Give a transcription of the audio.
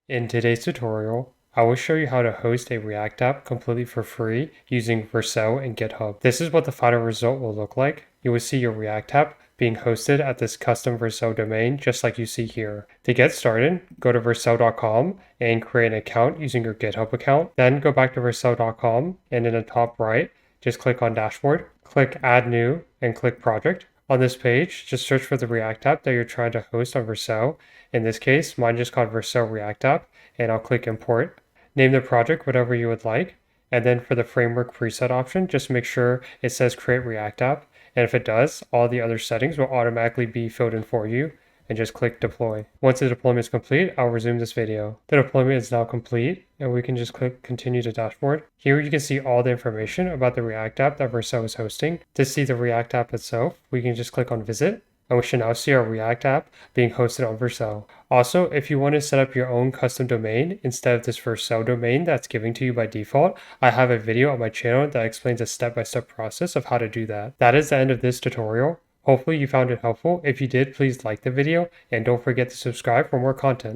In today's tutorial, I will show you how to host a React app completely for free using Vercel and GitHub. This is what the final result will look like. You will see your React app being hosted at this custom Vercel domain, just like you see here. To get started, go to vercel.com and create an account using your GitHub account. Then go back to vercel.com and in the top right, just click on Dashboard, click Add New, and click Project. On this page, just search for the React app that you're trying to host on Vercel. In this case, mine just called Vercel React App, and I'll click Import. Name the project whatever you would like, and then for the framework preset option, just make sure it says Create React App, and if it does, all the other settings will automatically be filled in for you, and just click Deploy. Once the deployment is complete, I'll resume this video. The deployment is now complete, and we can just click Continue to Dashboard. Here you can see all the information about the React app that Vercel is hosting. To see the React app itself, we can just click on Visit, and we should now see our React app being hosted on Vercel. Also, if you want to set up your own custom domain instead of this Vercel domain that's given to you by default, I have a video on my channel that explains a step-by-step process of how to do that. That is the end of this tutorial. Hopefully you found it helpful. If you did, please like the video and don't forget to subscribe for more content.